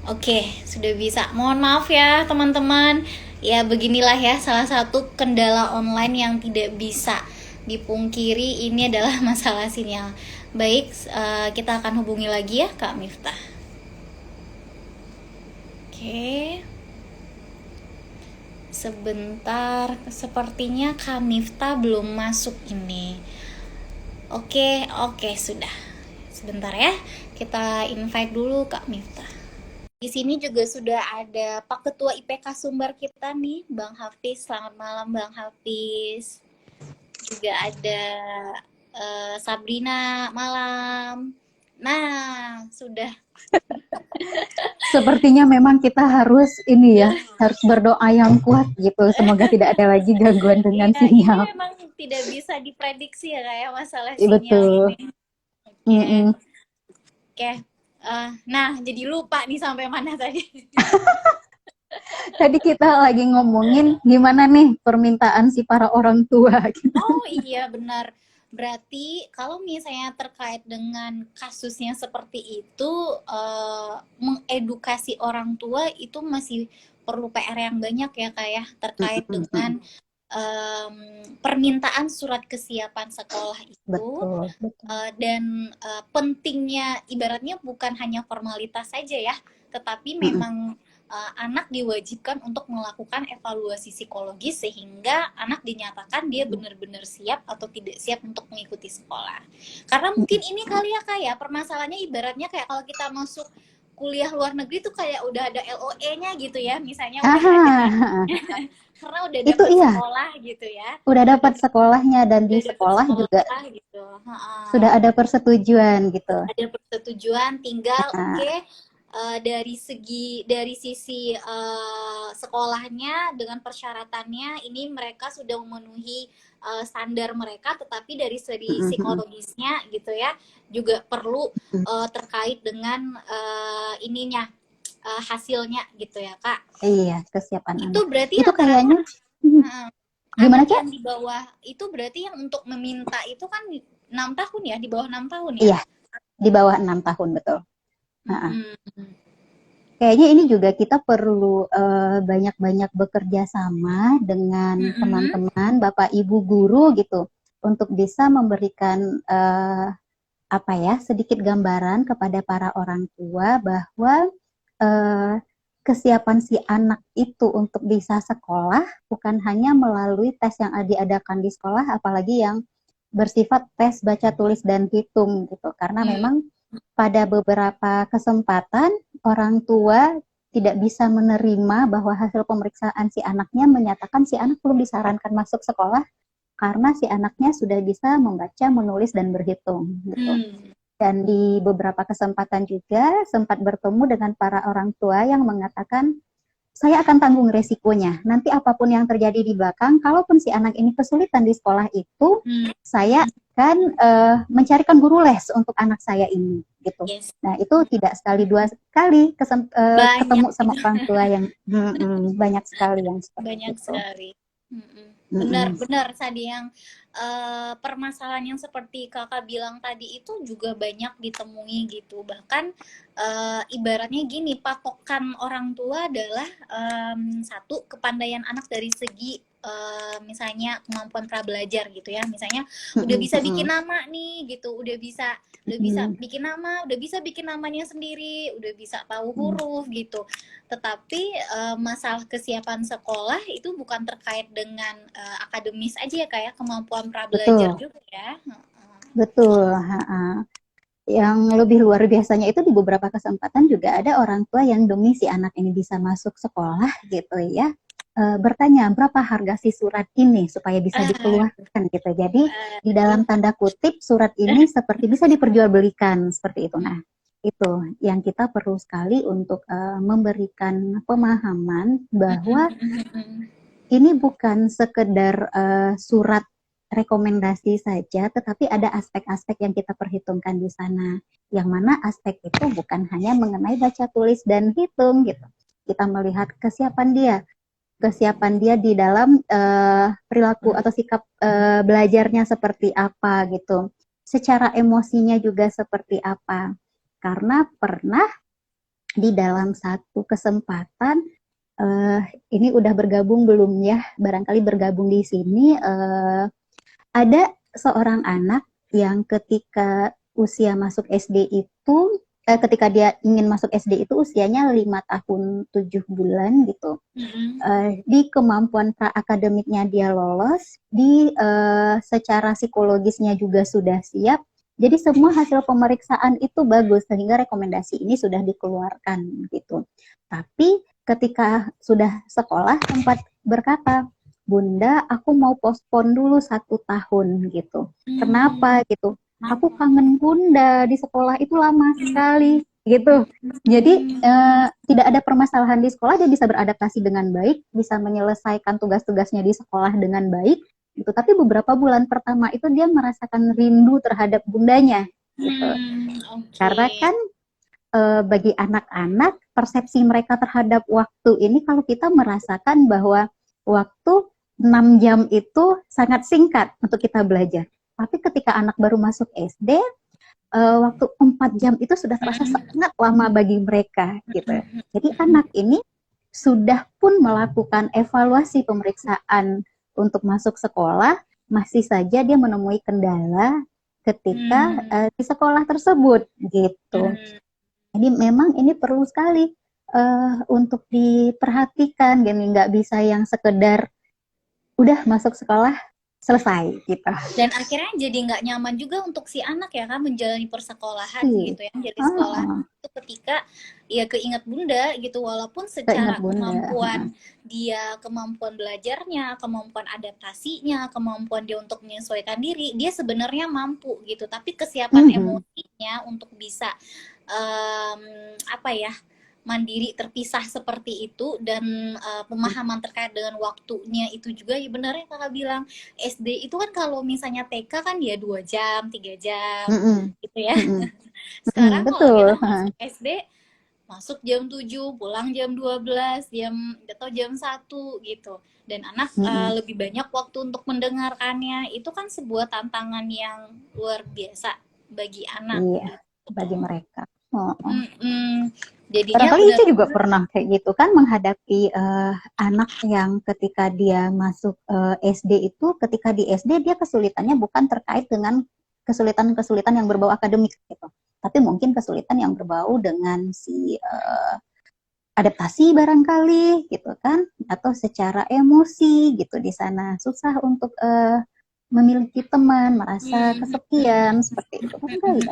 Oke, sudah bisa. Mohon maaf ya, teman-teman. Ya, beginilah ya, salah satu kendala online yang tidak bisa dipungkiri ini adalah masalah sinyal. Baik, kita akan hubungi lagi ya, Kak Miftah. Oke, sebentar. Sepertinya Kak Miftah belum masuk ini. Oke, oke, sudah. Sebentar ya, kita invite dulu Kak Miftah. Di sini juga sudah ada Pak Ketua IPK Sumbar kita nih, Bang Hafiz. Selamat malam, Bang Hafiz. Juga ada Sabrina malam. Nah, sudah. Sepertinya memang kita harus ini ya, harus berdoa yang kuat gitu. Semoga tidak ada lagi gangguan dengan Iya, ini sinyal. memang tidak bisa diprediksi ya kayak masalah Iya, sinyal betul. ini. Oke, Mm-mm. oke. Nah, jadi lupa nih sampai mana tadi. Tadi kita lagi ngomongin gimana nih permintaan si para orang tua. Oh iya benar. Berarti kalau misalnya terkait dengan kasusnya seperti itu, mengedukasi orang tua itu masih perlu PR yang banyak ya Kak ya, terkait dengan Mm-mm. permintaan surat kesiapan sekolah itu, Betul, betul. dan pentingnya ibaratnya bukan hanya formalitas saja ya, tetapi Mm-mm. memang anak diwajibkan untuk melakukan evaluasi psikologis sehingga anak dinyatakan dia benar-benar siap atau tidak siap untuk mengikuti sekolah. Karena mungkin Mm-mm. ini kali ya kayak permasalahannya ibaratnya kayak kalau kita masuk kuliah luar negeri tuh kayak udah ada LOE-nya gitu ya, misalnya udah ada Ah, karena udah itu dapet iya, sekolah gitu ya, udah udah dapat dapet sekolahnya dan di udah dapet sekolah juga sekolah gitu. sudah ada persetujuan gitu. Ada persetujuan tinggal Nah, oke, dari sisi sekolahnya dengan persyaratannya ini mereka sudah memenuhi standar mereka, tetapi dari segi mm-mm. psikologisnya gitu ya juga perlu Mm-mm. terkait dengan ininya hasilnya gitu ya Kak. Iya, kesiapan Itu anak. berarti Itu rata-rata kayaknya gimana, anak Cak? yang di bawah itu berarti yang untuk meminta itu kan 6 tahun ya, di bawah 6 tahun ya. Iya, di bawah 6 tahun betul. Nah, Mm-mm. kayaknya ini juga kita perlu banyak-banyak bekerja sama dengan Mm-mm. teman-teman, Bapak Ibu guru gitu, untuk bisa memberikan apa ya sedikit gambaran kepada para orang tua bahwa eh, kesiapan si anak itu untuk bisa sekolah bukan hanya melalui tes yang diadakan di sekolah, apalagi yang bersifat tes baca tulis dan hitung gitu, karena Mm. memang pada beberapa kesempatan orang tua tidak bisa menerima bahwa hasil pemeriksaan si anaknya menyatakan si anak belum disarankan masuk sekolah karena si anaknya sudah bisa membaca, menulis, dan berhitung gitu. Mm. Dan di beberapa kesempatan juga sempat bertemu dengan para orang tua yang mengatakan, saya akan tanggung resikonya. Nanti apapun yang terjadi di belakang, kalaupun si anak ini kesulitan di sekolah itu, Mm. saya akan mencarikan guru les untuk anak saya ini, gitu. Yes, Nah, itu tidak sekali dua kali banyak ketemu sama orang tua yang banyak sekali yang seperti banyak itu. sekali. Mm-mm. Mm-mm. Benar-benar tadi yang permasalahan yang seperti kakak bilang tadi itu juga banyak ditemui gitu. Bahkan ibaratnya gini, patokan orang tua adalah satu kepandaian anak dari segi misalnya kemampuan pra belajar gitu ya. Misalnya udah Mm-mm. bisa bikin Mm-mm. nama nih gitu, udah bisa Mm-mm. bikin nama, udah bisa bikin namanya sendiri, udah bisa tahu Mm-mm. huruf gitu. Tetapi masalah kesiapan sekolah itu bukan terkait dengan akademis aja ya kayak kemampuan pra belajar Betul, juga ya. betul. Ha-ha. Yang lebih luar biasanya itu di beberapa kesempatan juga ada orang tua yang demi si anak ini bisa masuk sekolah gitu ya, bertanya berapa harga si surat ini supaya bisa Ah, dikeluarkan gitu. Jadi di dalam tanda kutip surat ini seperti bisa diperjualbelikan seperti itu. Nah, itu yang kita perlu sekali untuk memberikan pemahaman bahwa ini bukan sekedar surat rekomendasi saja, tetapi ada aspek-aspek yang kita perhitungkan di sana. Yang mana aspek itu bukan hanya mengenai baca tulis dan hitung gitu. Kita melihat kesiapan dia di dalam perilaku atau sikap belajarnya seperti apa gitu. Secara emosinya juga seperti apa. Karena pernah di dalam satu kesempatan, ini udah bergabung belum ya? Barangkali bergabung di sini. Ada seorang anak yang ketika usia masuk SD itu, ketika dia ingin masuk SD itu usianya 5 tahun 7 bulan gitu. Di kemampuan pra-akademiknya dia lolos, secara psikologisnya juga sudah siap. Jadi semua hasil pemeriksaan itu bagus sehingga rekomendasi ini sudah dikeluarkan gitu. Tapi ketika sudah sekolah sempat berkata, Bunda, aku mau postpone dulu 1 tahun gitu. Kenapa gitu? Aku kangen Bunda, di sekolah itu lama sekali gitu. Jadi tidak ada permasalahan di sekolah, dia bisa beradaptasi dengan baik, bisa menyelesaikan tugas-tugasnya di sekolah dengan baik gitu. Tapi beberapa bulan pertama itu dia merasakan rindu terhadap bundanya gitu. Karena kan bagi anak-anak persepsi mereka terhadap waktu ini, kalau kita merasakan bahwa waktu 6 jam itu sangat singkat untuk kita belajar. Tapi ketika anak baru masuk SD, waktu 4 jam itu sudah terasa sangat lama bagi mereka gitu. Jadi anak ini sudah pun melakukan evaluasi pemeriksaan untuk masuk sekolah, masih saja dia menemui kendala ketika di sekolah tersebut gitu. Jadi memang ini perlu sekali untuk diperhatikan, gini, nggak bisa yang sekedar udah masuk sekolah selesai gitu. Dan akhirnya jadi nggak nyaman juga untuk si anak ya kan menjalani persekolahan gitu ya. Jadi sekolah itu ketika ya keinget bunda gitu, walaupun secara kemampuan dia, kemampuan belajarnya, kemampuan adaptasinya, kemampuan dia untuk menyesuaikan diri, dia sebenarnya mampu gitu. Tapi kesiapan emosinya untuk bisa apa ya, mandiri terpisah seperti itu, dan pemahaman terkait dengan waktunya itu juga ya benar yang kakak bilang. SD itu kan kalau misalnya TK kan ya 2 jam 3 jam gitu ya. Sekarang kalau kita masuk SD masuk jam 7, pulang jam 12, atau jam 1 gitu. Dan anak lebih banyak waktu untuk mendengarkannya. Itu kan sebuah tantangan yang luar biasa bagi anak. Iya, gitu. Bagi mereka. Jadinya barangkali Ica juga pernah kayak gitu kan, menghadapi anak yang ketika dia masuk SD itu, ketika di SD dia kesulitannya bukan terkait dengan kesulitan-kesulitan yang berbau akademik gitu, tapi mungkin kesulitan yang berbau dengan si adaptasi barangkali gitu kan, atau secara emosi gitu, di sana susah untuk memiliki teman, merasa kesepian seperti itu barangkali.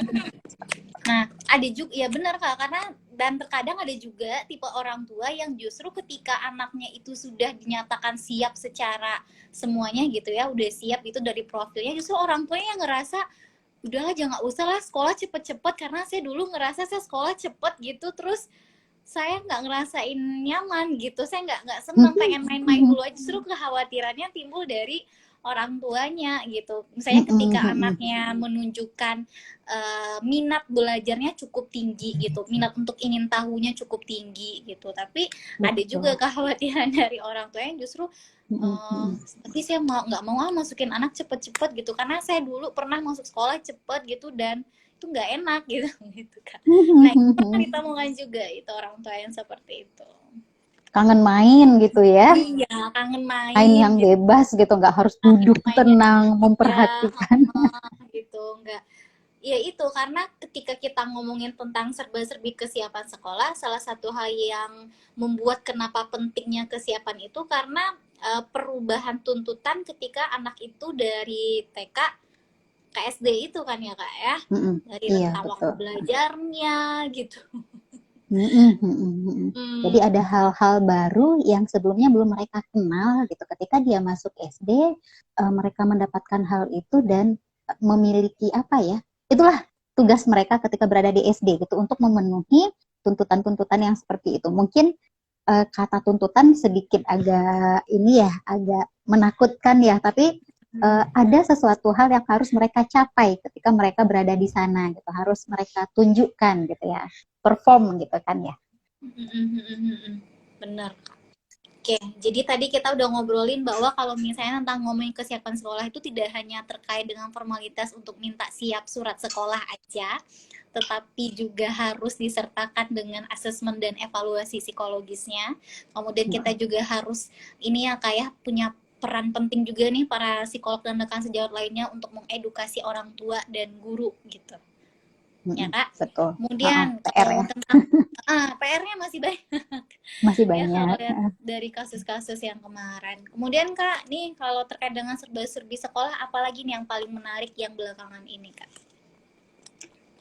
Nah, ada juga ya benar Kak, karena dan terkadang ada juga tipe orang tua yang justru ketika anaknya itu sudah dinyatakan siap secara semuanya gitu ya, udah siap itu dari profilnya, justru orang tuanya yang ngerasa udahlah jangan usah lah sekolah cepet-cepet, karena saya dulu ngerasa saya sekolah cepet gitu, terus saya nggak ngerasain nyaman gitu, saya nggak seneng, pengen main-main dulu aja. Justru kekhawatirannya timbul dari orang tuanya gitu. Misalnya ketika anaknya menunjukkan minat belajarnya cukup tinggi gitu, minat untuk ingin tahunya cukup tinggi gitu, tapi ada juga kekhawatiran dari orang tua yang justru tapi saya nggak mau masukin anak cepet-cepet gitu, karena saya dulu pernah masuk sekolah cepet gitu dan itu nggak enak gitu gitu kan. Nah itu pernah ditemukan juga itu orang tua yang seperti itu. Kangen main gitu ya. Iya, kangen main yang gitu, bebas gitu, nggak harus duduk tenang memperhatikan gitu, nggak. Ya itu, karena ketika kita ngomongin tentang serba-serbi kesiapan sekolah, salah satu hal yang membuat kenapa pentingnya kesiapan itu karena perubahan tuntutan ketika anak itu dari TK ke SD itu kan ya Kak ya, dari rentang waktu belajarnya gitu. Jadi ada hal-hal baru yang sebelumnya belum mereka kenal gitu. Ketika dia masuk SD, mereka mendapatkan hal itu dan memiliki apa ya? Itulah tugas mereka ketika berada di SD gitu, untuk memenuhi tuntutan-tuntutan yang seperti itu. Mungkin kata tuntutan sedikit agak ini ya, agak menakutkan ya, tapi ada sesuatu hal yang harus mereka capai ketika mereka berada di sana gitu, harus mereka tunjukkan gitu ya, perform gitu kan ya. Benar. Oke, jadi tadi kita udah ngobrolin bahwa kalau misalnya tentang ngomongin kesiapan sekolah itu tidak hanya terkait dengan formalitas untuk minta siap surat sekolah aja, tetapi juga harus disertakan dengan asesmen dan evaluasi psikologisnya. Kemudian kita juga harus ini ya kayak punya peran penting juga nih para psikolog dan rekan sejawat lainnya untuk mengedukasi orang tua dan guru gitu. Ya Kak. Betul. Kemudian PR kalau ya. tentang PR-nya masih banyak. Masih Ya kalau banyak. lihat dari kasus-kasus yang kemarin. Kemudian Kak, nih kalau terkait dengan serba-serbi sekolah, apalagi nih yang paling menarik yang belakangan ini Kak?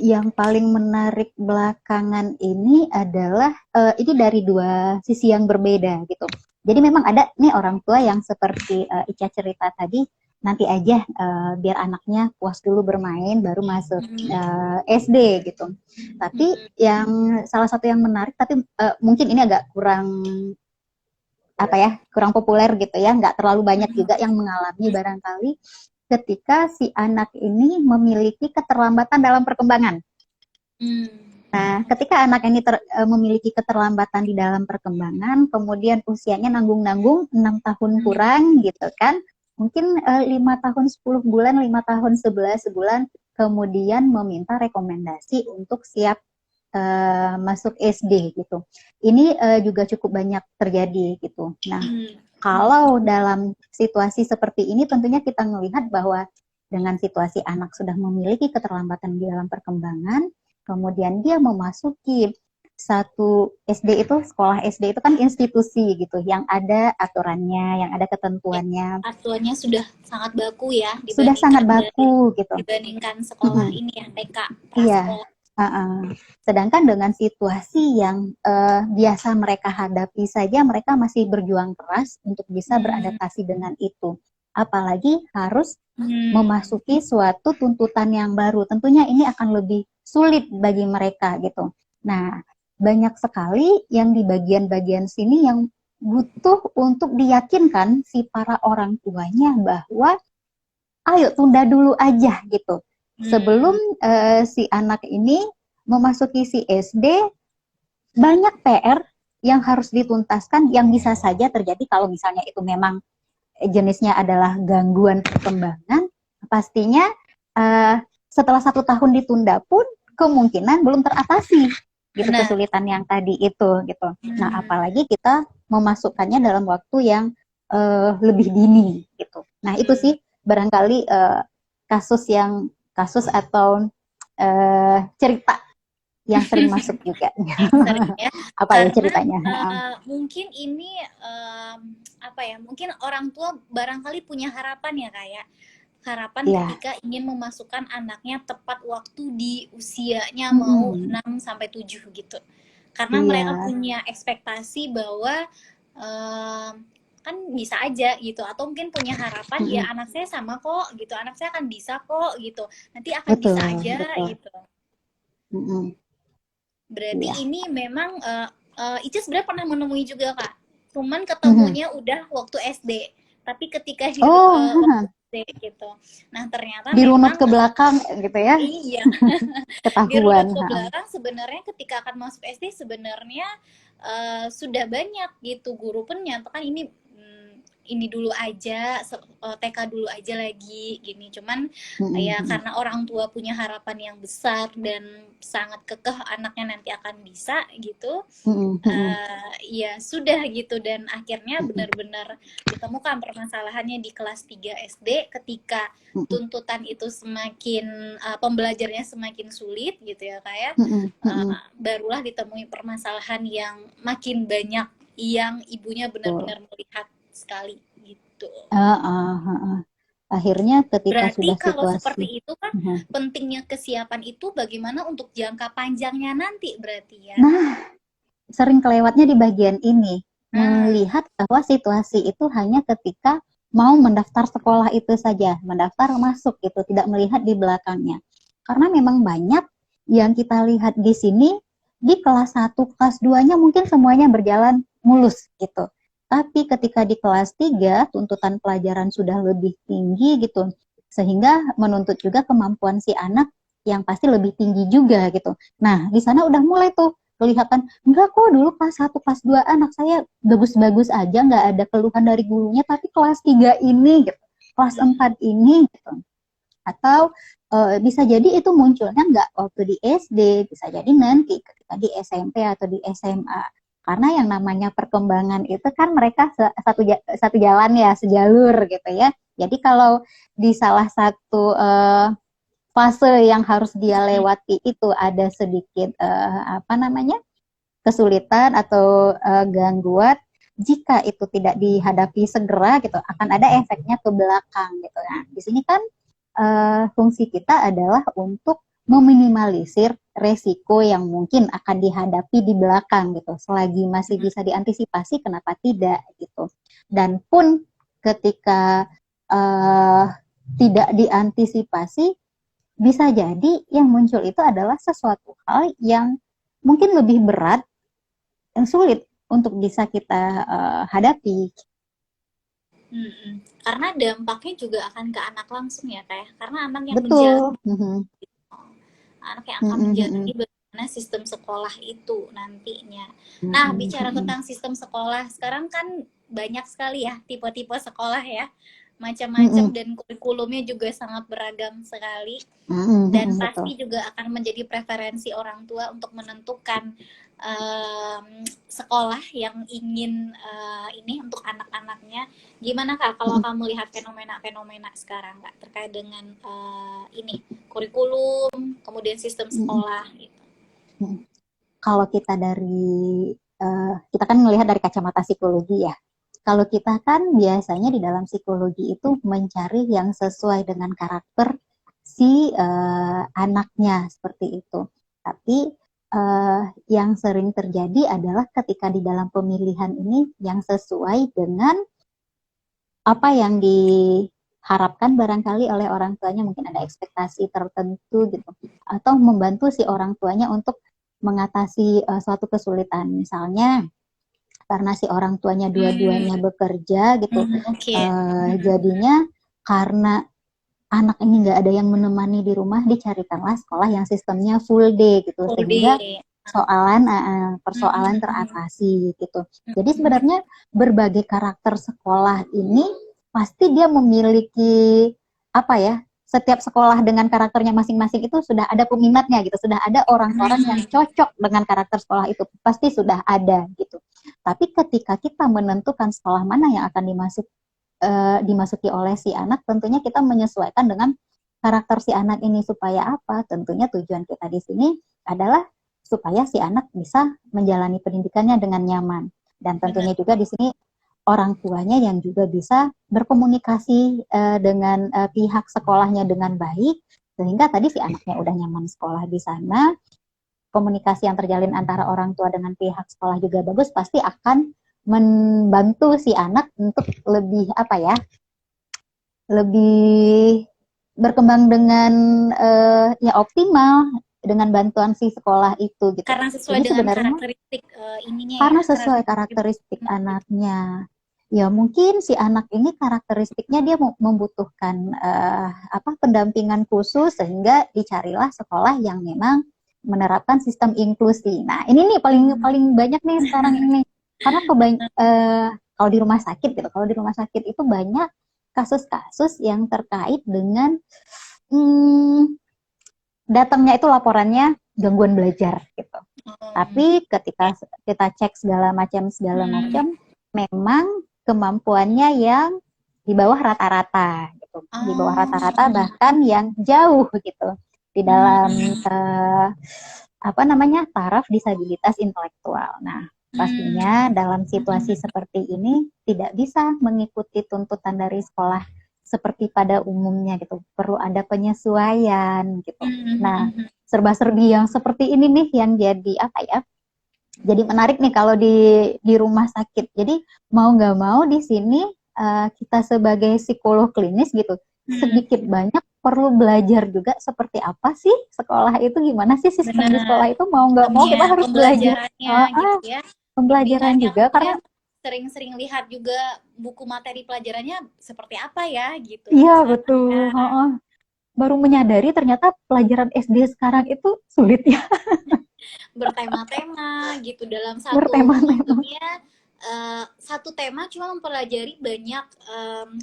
Yang paling menarik belakangan ini adalah ini dari dua sisi yang berbeda gitu. Jadi memang ada nih orang tua yang seperti Ica cerita tadi, nanti aja biar anaknya puas dulu bermain baru masuk SD gitu. Tapi yang salah satu yang menarik, tapi mungkin ini agak kurang apa ya, kurang populer gitu ya, nggak terlalu banyak juga yang mengalami barangkali ketika si anak ini memiliki keterlambatan dalam perkembangan. Nah, ketika anak ini memiliki keterlambatan di dalam perkembangan, kemudian usianya nanggung-nanggung 6 tahun kurang gitu kan, mungkin 5 tahun 10 bulan, 5 tahun 11 bulan, kemudian meminta rekomendasi untuk siap masuk SD gitu. Ini juga cukup banyak terjadi gitu. Nah, kalau dalam situasi seperti ini tentunya kita melihat bahwa dengan situasi anak sudah memiliki keterlambatan di dalam perkembangan, kemudian dia memasuki satu SD itu, sekolah SD itu kan institusi gitu, yang ada aturannya, yang ada ketentuannya. Aturannya sudah sangat baku ya, Sudah sangat baku gitu. Dibandingkan sekolah ini ya, TK, iya. prasekolah. Sedangkan dengan situasi yang biasa mereka hadapi saja, mereka masih berjuang keras untuk bisa beradaptasi dengan itu. Apalagi harus memasuki suatu tuntutan yang baru. Tentunya ini akan lebih sulit bagi mereka gitu. Nah, banyak sekali yang di bagian-bagian sini yang butuh untuk diyakinkan si para orang tuanya bahwa ayo tunda dulu aja gitu. Sebelum si anak ini memasuki si SD, banyak PR yang harus dituntaskan yang bisa saja terjadi kalau misalnya itu memang jenisnya adalah gangguan perkembangan. Pastinya setelah 1 tahun ditunda pun kemungkinan belum teratasi gitu kesulitan yang tadi itu gitu. Nah, apalagi kita memasukkannya dalam waktu yang lebih dini gitu. Nah, itu sih barangkali kasus atau cerita yang sering masuk juga. Sering ya. Apa ya ceritanya? Mungkin ini apa ya? Mungkin orang tua barangkali punya harapan ya kayak harapan ketika ingin memasukkan anaknya tepat waktu di usianya mau 6 sampai 7 gitu. Karena mereka punya ekspektasi bahwa kan bisa aja gitu, atau mungkin punya harapan ya anak saya sama kok gitu, anak saya akan bisa kok gitu, nanti akan bisa aja gitu. Berarti ini memang Ica sebenarnya pernah menemui juga Kak, cuman ketemunya udah waktu SD, tapi ketika di waktu SD gitu. Nah ternyata dirunut ke belakang gitu ya. Iya. Ketahuan. Dirunut ke belakang sebenarnya ketika akan masuk SD sebenarnya sudah banyak gitu, guru pun nyatakan ini dulu aja, TK dulu aja lagi gini. Cuman ya karena orang tua punya harapan yang besar dan sangat kekeh anaknya nanti akan bisa gitu, ya sudah gitu. Dan akhirnya benar-benar ditemukan permasalahannya di kelas 3 SD ketika tuntutan itu semakin pembelajarannya semakin sulit gitu ya kayak barulah ditemui permasalahan yang makin banyak yang ibunya benar-benar melihat sekali gitu. Akhirnya ketika berarti sudah kalau situasi seperti itu kan pentingnya kesiapan itu bagaimana untuk jangka panjangnya nanti berarti ya. Nah, sering kelewatnya di bagian ini. Melihat bahwa situasi itu hanya ketika mau mendaftar sekolah itu saja, mendaftar masuk itu, tidak melihat di belakangnya. Karena memang banyak yang kita lihat di sini di kelas 1, kelas 2-nya mungkin semuanya berjalan mulus gitu. Tapi ketika di kelas 3, tuntutan pelajaran sudah lebih tinggi gitu. Sehingga menuntut juga kemampuan si anak yang pasti lebih tinggi juga gitu. Nah, di sana udah mulai tuh kelihatan enggak kok dulu kelas 1 kelas 2 anak saya bagus-bagus aja, nggak ada keluhan dari gurunya, tapi kelas 3 ini gitu, kelas 4 ini gitu. Atau bisa jadi itu munculnya nggak waktu di SD, bisa jadi nanti ketika di SMP atau di SMA. Karena yang namanya perkembangan itu kan mereka satu jalan ya, sejalur gitu ya. Jadi kalau di salah satu fase yang harus dia lewati itu ada sedikit apa namanya, kesulitan atau gangguan, jika itu tidak dihadapi segera gitu akan ada efeknya ke belakang gitu. Nah, di sini kan fungsi kita adalah untuk meminimalisir resiko yang mungkin akan dihadapi di belakang gitu. Selagi masih bisa diantisipasi, kenapa tidak gitu. Dan pun ketika tidak diantisipasi, bisa jadi yang muncul itu adalah sesuatu hal yang mungkin lebih berat, yang sulit untuk bisa kita hadapi. Karena dampaknya juga akan ke anak langsung ya kayak, karena anak yang Betul. menjalani, anak yang akan menjalani bagaimana sistem sekolah itu nantinya. Nah, bicara tentang sistem sekolah, sekarang kan banyak sekali ya tipe-tipe sekolah ya, macam-macam, dan kurikulumnya juga sangat beragam sekali. Dan pasti juga akan menjadi preferensi orang tua untuk menentukan sekolah yang ingin ini untuk anak-anaknya. Gimana Kak kalau kamu lihat fenomena-fenomena sekarang Kak terkait dengan ini kurikulum, kemudian sistem sekolah gitu? Kalau kita dari kita kan melihat dari kacamata psikologi ya. Kalau kita kan biasanya di dalam psikologi itu mencari yang sesuai dengan karakter si anaknya seperti itu. Tapi yang sering terjadi adalah ketika di dalam pemilihan ini yang sesuai dengan apa yang diharapkan barangkali oleh orang tuanya, mungkin ada ekspektasi tertentu gitu, atau membantu si orang tuanya untuk mengatasi suatu kesulitan. Misalnya karena si orang tuanya dua-duanya bekerja gitu, jadinya karena anak ini nggak ada yang menemani di rumah, dicarikanlah sekolah yang sistemnya full day gitu, sehingga persoalan teratasi gitu. Jadi sebenarnya berbagai karakter sekolah ini pasti dia memiliki apa ya, setiap sekolah dengan karakternya masing-masing itu sudah ada peminatnya gitu, sudah ada orang-orang yang cocok dengan karakter sekolah itu, pasti sudah ada gitu. Tapi ketika kita menentukan sekolah mana yang akan dimasuki oleh si anak, tentunya kita menyesuaikan dengan karakter si anak ini. Supaya apa? Tentunya tujuan kita di sini adalah supaya si anak bisa menjalani pendidikannya dengan nyaman, dan tentunya juga di sini orang tuanya yang juga bisa berkomunikasi dengan pihak sekolahnya dengan baik, sehingga tadi si anaknya udah nyaman sekolah di sana, komunikasi yang terjalin antara orang tua dengan pihak sekolah juga bagus, pasti akan membantu si anak untuk lebih apa ya, lebih berkembang dengan ya optimal dengan bantuan si sekolah itu gitu. Karena sesuai dengan karakteristik ininya karena ya, sesuai karakteristik anaknya. Ya mungkin si anak ini karakteristiknya dia membutuhkan pendampingan khusus, sehingga dicarilah sekolah yang memang menerapkan sistem inklusi. Nah ini nih paling banyak nih sekarang ini. Karena kalau di rumah sakit gitu, kalau di rumah sakit itu banyak kasus-kasus yang terkait dengan datangnya itu laporannya gangguan belajar gitu. Tapi ketika kita cek segala macam, memang kemampuannya yang di bawah rata-rata gitu, di bawah rata-rata, bahkan yang jauh gitu di dalam taraf disabilitas intelektual. Nah, pastinya dalam situasi seperti ini tidak bisa mengikuti tuntutan dari sekolah seperti pada umumnya gitu. Perlu ada penyesuaian gitu. Nah, serba-serbi yang seperti ini nih yang jadi jadi menarik nih kalau di rumah sakit. Jadi mau nggak mau di sini kita sebagai psikolog klinis gitu, sedikit banyak perlu belajar juga seperti apa sih sekolah itu, gimana sih sistem di sekolah itu, mau nggak mau kita harus belajar. Gitu ya. Pembelajaran juga, karena sering-sering lihat juga buku materi pelajarannya seperti apa ya gitu. Iya betul. Baru menyadari ternyata pelajaran SD sekarang itu sulit ya. bertema-tema gitu dalam satu bertema-tema. maksudnya satu tema cuma mempelajari banyak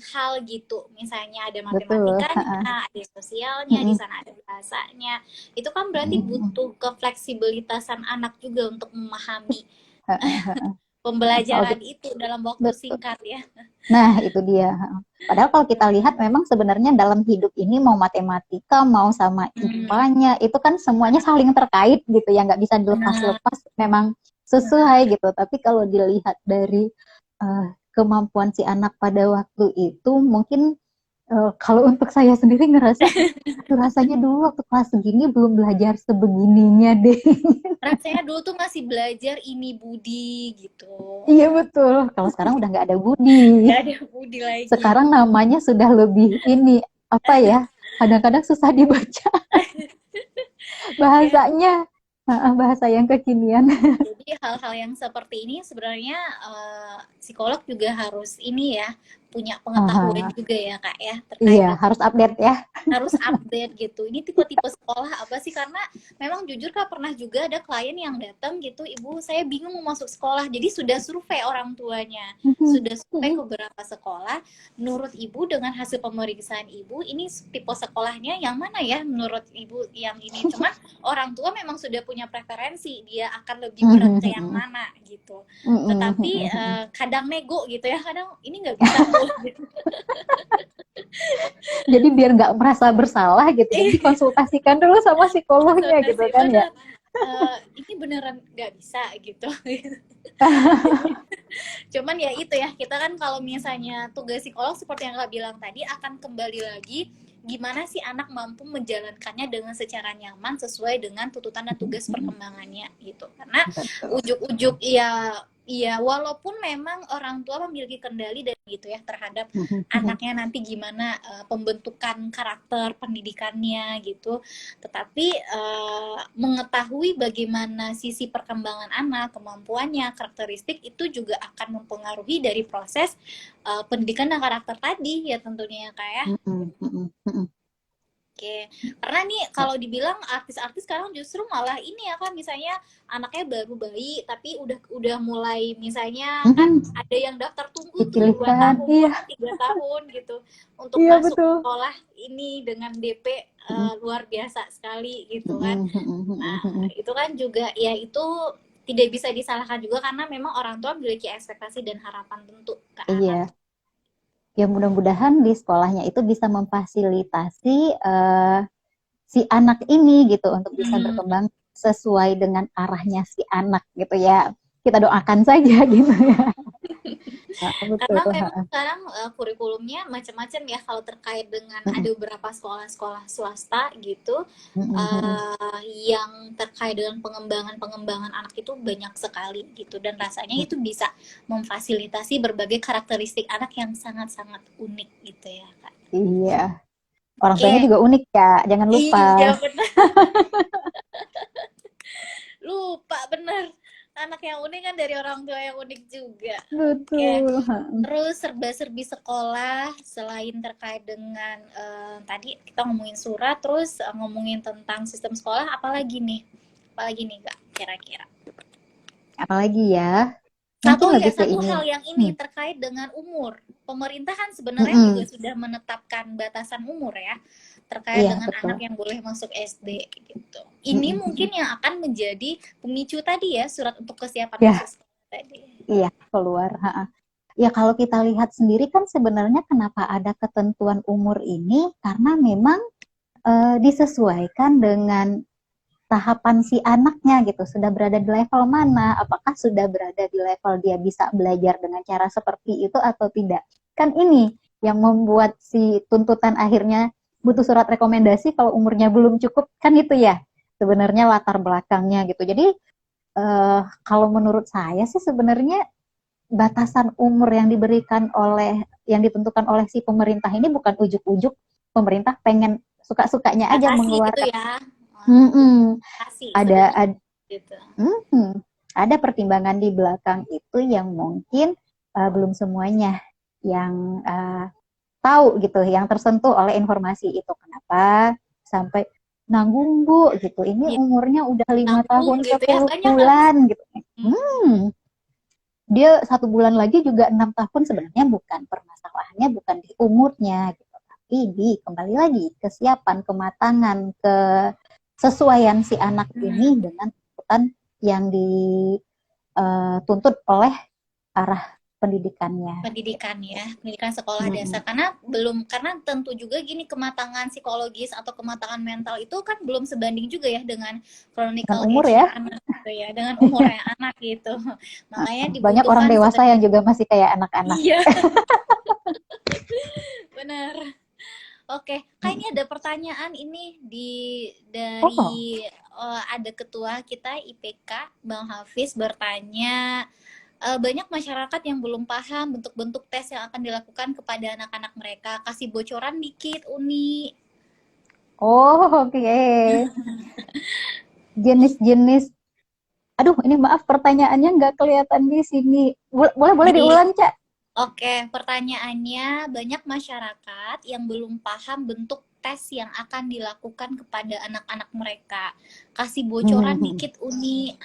hal gitu. Misalnya ada Betul. matematikanya, Ha-ha. ada sosialnya, di Mm-mm. sana ada bahasanya. Itu kan berarti Mm-mm. butuh kefleksibilitasan anak juga untuk memahami Ha-ha. Ha-ha. Kalau pembelajaran kita, itu dalam waktu betul. singkat ya. Nah, itu dia. Padahal kalau kita lihat memang sebenarnya dalam hidup ini mau matematika, mau sama Hmm, IPA-nya, itu kan semuanya saling terkait gitu ya, nggak bisa benar. dilepas-lepas, memang sesuai gitu. Tapi kalau dilihat dari kemampuan si anak pada waktu itu, mungkin kalau untuk saya sendiri ngerasa, aduh rasanya dulu waktu kelas segini belum belajar sebegininya deh. Rasanya dulu tuh masih belajar ini Budi gitu. Iya betul. Kalau sekarang udah nggak ada Budi. Gak ada Budi lagi. Sekarang namanya sudah lebih ini apa ya? Kadang-kadang susah dibaca Ya, bahasanya, bahasa yang kekinian. jadi hal-hal yang seperti ini sebenarnya psikolog juga harus ini ya punya pengetahuan Aha, juga ya Kak ya terkait iya, dengan harus update ya. harus update gitu. Ini tipe-tipe sekolah apa sih? Karena memang jujur Kak pernah juga ada klien yang datang gitu, Ibu saya bingung mau masuk sekolah. Jadi sudah survei orang tuanya, sudah survei ke beberapa sekolah. Menurut Ibu dengan hasil pemeriksaan Ibu, ini tipe sekolahnya yang mana ya? Menurut Ibu yang ini. Cuman orang tua memang sudah punya preferensi, dia akan lebih berat ke yang mana gitu. Tetapi kadang nego gitu ya, kadang ini nggak bisa Bu. Jadi biar nggak merasa bersalah gitu, jadi dikonsultasikan dulu sama psikolognya gitu Konsultasi kan ya. bener. Ini beneran nggak bisa gitu. Cuman ya itu ya, kita kan kalau misalnya tugas psikolog seperti yang Kak bilang tadi akan kembali lagi gimana sih anak mampu menjalankannya dengan secara nyaman sesuai dengan tuntutan dan tugas perkembangannya gitu. Karena Betul. ujuk-ujuk ya iya walaupun memang orang tua memiliki kendali dan gitu ya terhadap anaknya nanti gimana pembentukan karakter pendidikannya gitu, tetapi mengetahui bagaimana sisi perkembangan anak, kemampuannya, karakteristik itu juga akan mempengaruhi dari proses pendidikan dan karakter tadi ya tentunya ya Kak ya. Oke, karena nih kalau dibilang artis-artis sekarang justru malah ini ya kan misalnya anaknya baru bayi tapi udah mulai misalnya kan ada yang daftar tunggu tuh 2 Dipilihkan, iya, tahun, 3 tahun gitu untuk iya masuk betul. sekolah ini dengan DP luar biasa sekali gitu kan. Nah, itu kan juga ya itu tidak bisa disalahkan juga karena memang orang tua memiliki ekspektasi dan harapan tentu ke anak. Iya, ya mudah-mudahan di sekolahnya itu bisa memfasilitasi si anak ini gitu untuk bisa Hmm. berkembang sesuai dengan arahnya si anak gitu ya. Kita doakan saja gitu ya. Betul. Karena memang sekarang kurikulumnya macam-macam ya kalau terkait dengan ada beberapa sekolah-sekolah swasta gitu yang terkait dengan pengembangan-pengembangan anak itu banyak sekali gitu dan rasanya itu bisa memfasilitasi berbagai karakteristik anak yang sangat-sangat unik gitu ya Kak. Iya. Orang tuanya Oke, juga unik ya, jangan lupa. iya benar. Lupa bener. Anak yang unik kan dari orang tua yang unik juga. Oke. Betul. Terus serba-serbi sekolah selain terkait dengan tadi kita ngomongin surat, terus ngomongin tentang sistem sekolah, apalagi nih? Apalagi nih Kak kira-kira? Apalagi ya, Satu mungkin ya, lebih ke satu ini. hal yang ini terkait dengan umur. Pemerintah kan sebenarnya juga Mm-mm. sudah menetapkan batasan umur ya, terkait Iya, dengan betul. anak yang boleh masuk SD gitu. Ini mungkin yang akan menjadi pemicu tadi ya, surat untuk kesiapan Ya, masuk sekolah tadi. iya, keluar. Ya kalau kita lihat sendiri kan sebenarnya kenapa ada ketentuan umur ini, karena memang disesuaikan dengan tahapan si anaknya gitu, sudah berada di level mana, apakah sudah berada di level dia bisa belajar dengan cara seperti itu atau tidak. Kan ini yang membuat si tuntutan akhirnya butuh surat rekomendasi kalau umurnya belum cukup, kan itu ya sebenarnya latar belakangnya gitu. Jadi kalau menurut saya sih sebenarnya batasan umur yang diberikan oleh yang ditentukan oleh si pemerintah ini bukan ujuk-ujuk pemerintah pengen suka-sukanya aja Batasi gitu mengeluarkan. ya. Batasi Ada, sebenarnya gitu. ada pertimbangan di belakang itu yang mungkin belum semuanya yang tahu gitu, yang tersentuh oleh informasi itu. Kenapa sampai nanggung Bu gitu, ini Iya, umurnya udah 5 nanggung tahun gitu ya, 10 banyak kan. bulan gitu. Hmm, Dia 1 bulan lagi juga 6 tahun, sebenarnya bukan permasalahannya bukan di umurnya gitu, tapi di kembali lagi kesiapan, kematangan, kesesuaian si anak ini hmm. dengan tuntutan yang dituntut oleh arah pendidikannya. Pendidikan ya, pendidikan sekolah Mm-mm. dasar, karena tentu juga gini, kematangan psikologis atau kematangan mental itu kan belum sebanding juga ya dengan Dengan chronicle umur age-nya ya, anak gitu ya, dengan umurnya anak gitu. Makanya banyak orang dibutuhkan dewasa sebenarnya. yang juga masih kayak anak-anak. Iya, benar. Oke, Kak, ini ada pertanyaan ini Oh, dari ada ketua kita IPK, Bang Hafiz bertanya, banyak masyarakat yang belum paham bentuk-bentuk tes yang akan dilakukan kepada anak-anak mereka. Kasih bocoran dikit, Uni. oh, oke. Jenis-jenis. Aduh, ini maaf pertanyaannya nggak kelihatan di sini. Boleh boleh Di diulang, Cak? Oke, pertanyaannya, banyak masyarakat yang belum paham bentuk tes yang akan dilakukan kepada anak-anak mereka. Kasih bocoran dikit, Uni.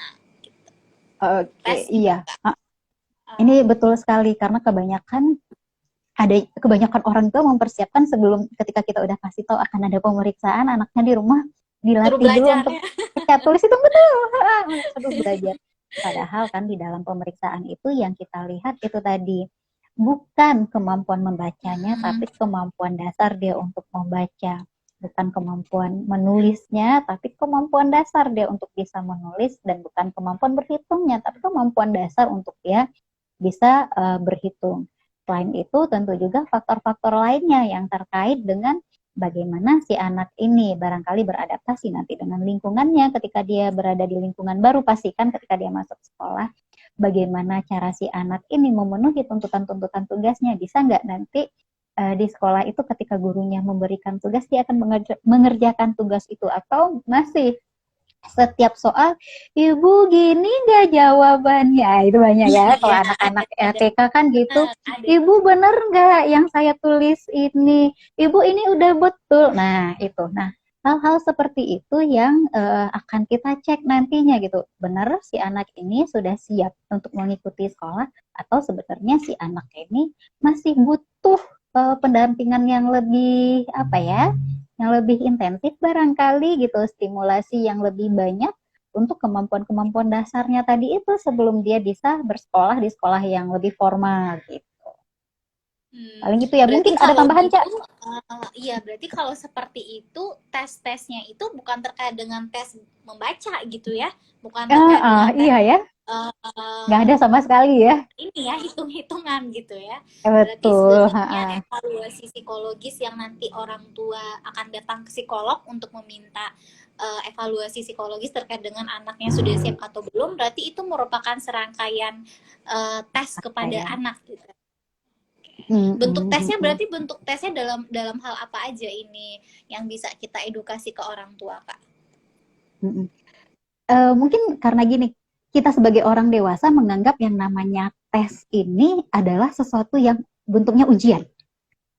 Nah, Oke, tesnya. iya. Ini betul sekali karena kebanyakan orang tua mempersiapkan sebelum ketika kita udah kasih tahu akan ada pemeriksaan, anaknya di rumah Suruh dilatih dulu belajar untuk ya. baca tulis itu betul. Aduh, belajar. Padahal kan di dalam pemeriksaan itu yang kita lihat itu tadi bukan kemampuan membacanya, Hmm. tapi kemampuan dasar dia untuk membaca. Bukan kemampuan menulisnya, tapi kemampuan dasar dia untuk bisa menulis, dan bukan kemampuan berhitungnya, tapi kemampuan dasar untuk dia bisa berhitung. Selain itu, tentu juga faktor-faktor lainnya yang terkait dengan bagaimana si anak ini barangkali beradaptasi nanti dengan lingkungannya ketika dia berada di lingkungan baru, pastikan ketika dia masuk sekolah, bagaimana cara si anak ini memenuhi tuntutan-tuntutan tugasnya, bisa nggak nanti di sekolah itu ketika gurunya memberikan tugas dia akan mengerjakan tugas itu, atau masih setiap soal ibu gini nggak jawabannya, itu banyak ya kalau Iya, anak-anak ada, TK kan gitu, ada. ibu bener nggak yang saya tulis ini, ibu ini udah betul, nah itu, nah hal-hal seperti itu yang akan kita cek nantinya gitu, bener si anak ini sudah siap untuk mengikuti sekolah atau sebenarnya si anak ini masih butuh pendampingan yang lebih apa ya, yang lebih intensif barangkali gitu, stimulasi yang lebih banyak untuk kemampuan-kemampuan dasarnya tadi itu sebelum dia bisa bersekolah di sekolah yang lebih formal gitu. Hmm, Paling gitu ya. berarti Mungkin ada kalau tambahan, Cak? gitu, iya, berarti kalau seperti itu, tes-tesnya itu bukan terkait dengan tes membaca gitu ya, bukan terkait dengan tes Iya ya, nggak uh, ada sama sekali ya. ini ya, hitung-hitungan gitu ya. Berarti Betul. sebenarnya evaluasi psikologis yang nanti orang tua akan datang ke psikolog untuk meminta evaluasi psikologis terkait dengan anaknya sudah siap atau belum, berarti itu merupakan serangkaian tes Apa kepada ya? anak gitu. Mm, Bentuk mm, mm, tesnya mm, berarti bentuk tesnya dalam dalam hal apa aja ini yang bisa kita edukasi ke orang tua, Kak? mm, mm. Mungkin karena gini, kita sebagai orang dewasa menganggap yang namanya tes ini adalah sesuatu yang bentuknya ujian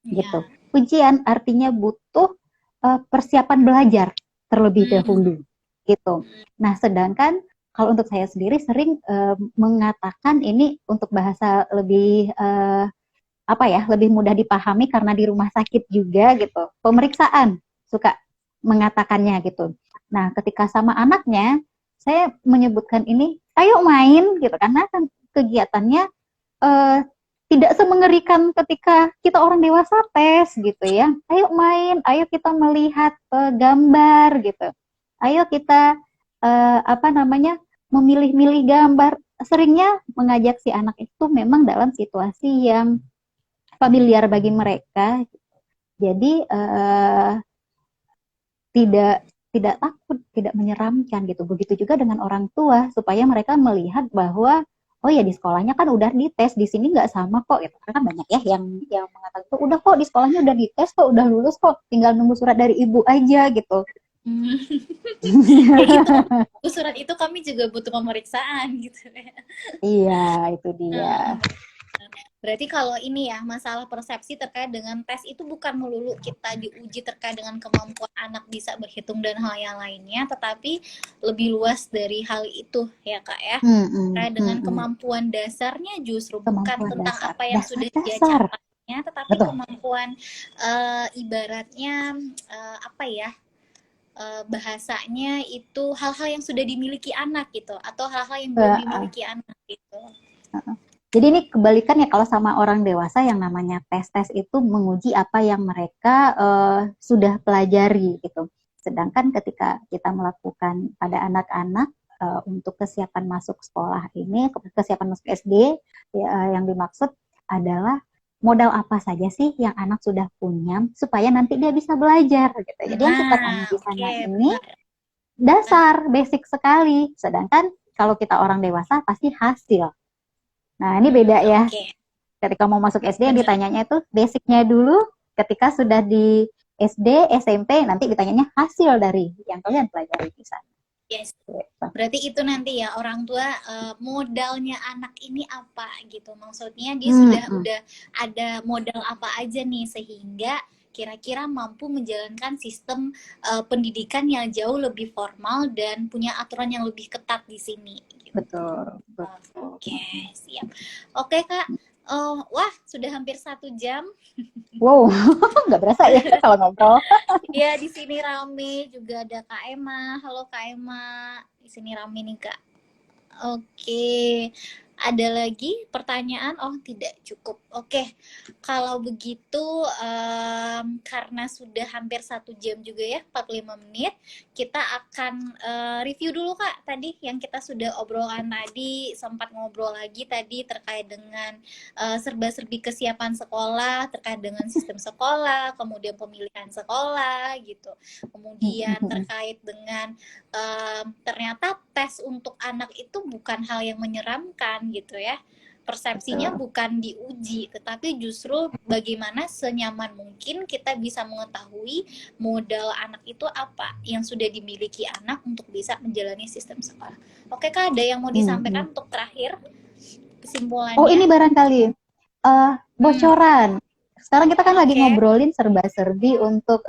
gitu. Ya. Ujian artinya butuh persiapan belajar terlebih Hmm. dahulu gitu. Nah, sedangkan kalau untuk saya sendiri sering mengatakan ini untuk bahasa lebih apa ya, lebih mudah dipahami karena di rumah sakit juga gitu. Pemeriksaan suka mengatakannya gitu. Nah, ketika sama anaknya saya menyebutkan ini, ayo main gitu, karena kan kegiatannya eh, tidak semengerikan ketika kita orang dewasa tes gitu ya. Ayo main, ayo kita melihat gambar gitu. Ayo kita apa namanya, memilih-milih gambar. Seringnya mengajak si anak itu memang dalam situasi yang familiar bagi mereka. Jadi tidak tidak takut, tidak menyeramkan gitu. Begitu juga dengan orang tua supaya mereka melihat bahwa oh ya di sekolahnya kan udah dites, di sini nggak sama kok gitu. Karena kan banyak ya yang mengatakan itu udah kok di sekolahnya udah dites kok, udah lulus kok, tinggal nunggu surat dari ibu aja gitu. Hmm. Ya itu, surat itu kami juga butuh pemeriksaan gitu ya. Iya, itu dia. Berarti kalau ini ya, masalah persepsi terkait dengan tes itu bukan melulu kita diuji terkait dengan kemampuan anak bisa berhitung dan hal yang lainnya, tetapi lebih luas dari hal itu ya Kak ya. Terkait dengan kemampuan dasarnya justru bukan Kemampuan tentang dasar, apa yang sudah dia dasar-dasar. capainya, tetapi Betul. kemampuan ibaratnya apa ya, bahasanya itu hal-hal yang sudah dimiliki anak gitu, atau hal-hal yang belum dimiliki anak gitu. Jadi ini kebalikan ya kalau sama orang dewasa yang namanya tes-tes itu menguji apa yang mereka sudah pelajari gitu. Sedangkan ketika kita melakukan pada anak-anak untuk kesiapan masuk sekolah ini, kesiapan masuk SD, ya, yang dimaksud adalah modal apa saja sih yang anak sudah punya supaya nanti dia bisa belajar gitu. Jadi yang kita uji sana ini dasar, basic sekali. Sedangkan kalau kita orang dewasa pasti hasil. Nah, ini beda ya. Ketika mau masuk SD yang ditanyanya itu basicnya dulu, ketika sudah di SD, SMP, nanti ditanyanya hasil dari yang kalian pelajari di sana. Yes. Berarti itu nanti ya orang tua modalnya anak ini apa gitu. Maksudnya dia udah ada modal apa aja nih sehingga kira-kira mampu menjalankan sistem pendidikan yang jauh lebih formal dan punya aturan yang lebih ketat di sini. Gitu. Betul. Oke, siap. Oke Kak, wah sudah hampir 1 jam. Wow, nggak berasa ya kalau ngobrol. Ya di sini rame juga ada Kak Emma. Halo Kak Emma, di sini rame nih Kak. Oke, ada lagi pertanyaan? Oh tidak cukup. Oke, kalau begitu karena sudah hampir 1 jam juga ya, 45 menit, kita akan review dulu Kak. Tadi yang kita sudah obrolkan tadi, sempat ngobrol lagi tadi terkait dengan serba-serbi kesiapan sekolah, terkait dengan sistem sekolah, kemudian pemilihan sekolah gitu. Kemudian terkait dengan ternyata tes untuk anak itu bukan hal yang menyeramkan gitu ya. Persepsinya bukan diuji, tetapi justru bagaimana senyaman mungkin kita bisa mengetahui modal anak itu apa yang sudah dimiliki anak untuk bisa menjalani sistem sekolah. Oke Kak, ada yang mau disampaikan untuk terakhir kesimpulannya? Oh ini barangkali bocoran. Sekarang kita kan lagi ngobrolin serba-serbi untuk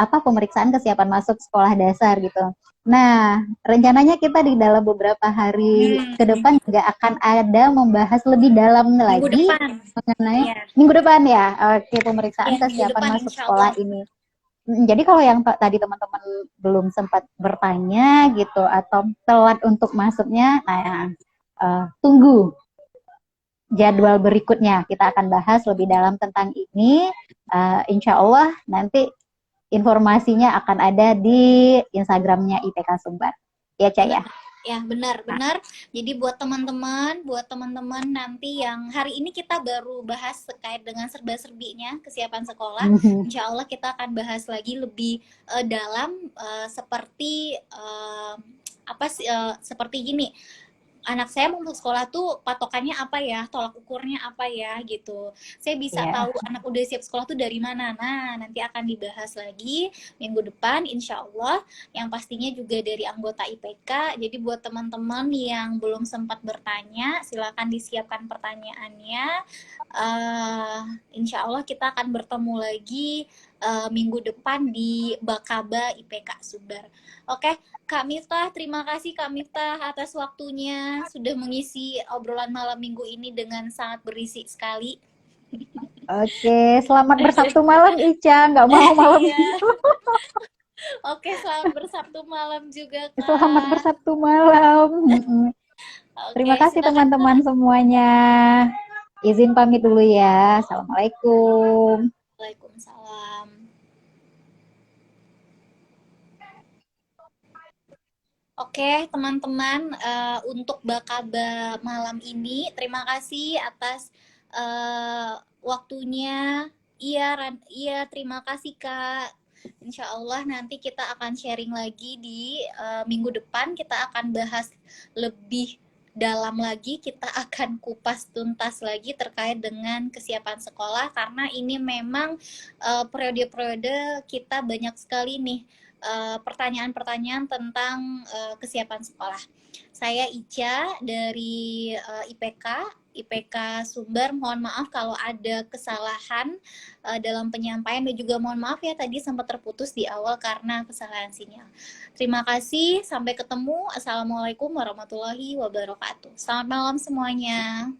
pemeriksaan kesiapan masuk sekolah dasar gitu. Nah, rencananya kita di dalam beberapa hari ke depan juga akan ada membahas lebih dalam lagi mengenai minggu depan ya. Oke, pemeriksaan kesiapan masuk sekolah ini. Jadi kalau yang tadi teman-teman belum sempat bertanya gitu atau telat untuk masuknya, nah tunggu jadwal berikutnya. Kita akan bahas lebih dalam tentang ini. Insya Allah nanti informasinya akan ada di Instagramnya IPK Sumbar. Ya, Cak ya? Ya, benar. Jadi buat teman-teman nanti yang hari ini kita baru bahas terkait dengan serba-serbinya kesiapan sekolah. Insya Allah kita akan bahas lagi lebih dalam seperti seperti gini. Anak saya mau masuk sekolah tuh patokannya apa ya, tolak ukurnya apa ya gitu. Saya bisa tahu anak udah siap sekolah tuh dari mana. Nah, nanti akan dibahas lagi minggu depan insya Allah. Yang pastinya juga dari anggota IPK. Jadi buat teman-teman yang belum sempat bertanya, silakan disiapkan pertanyaannya. Insya Allah kita akan bertemu lagi minggu depan di Bakaba IPK Sumbar. Oke, Kak Miftah, terima kasih Kak Miftah atas waktunya sudah mengisi obrolan malam minggu ini dengan sangat berisi sekali. Oke, selamat bersabtu malam Ica, nggak mau malam minggu. Oke, selamat bersabtu malam juga Kak. Selamat bersabtu malam. Terima kasih teman-teman semuanya. Izin pamit dulu ya. Assalamualaikum. Waalaikumsalam. Oke, teman-teman, untuk Bakaba malam ini, terima kasih atas waktunya. Iya, terima kasih Kak. Insya Allah nanti kita akan sharing lagi di minggu depan. Kita akan bahas lebih dalam lagi, kita akan kupas tuntas lagi terkait dengan kesiapan sekolah, karena ini memang periode-periode kita banyak sekali nih pertanyaan-pertanyaan tentang kesiapan sekolah. Saya Ica dari IPK, IPK Sumber. Mohon maaf kalau ada kesalahan dalam penyampaian, dan juga mohon maaf ya tadi sempat terputus di awal karena kesalahan sinyal. Terima kasih, sampai ketemu. Assalamualaikum warahmatullahi wabarakatuh. Selamat malam semuanya.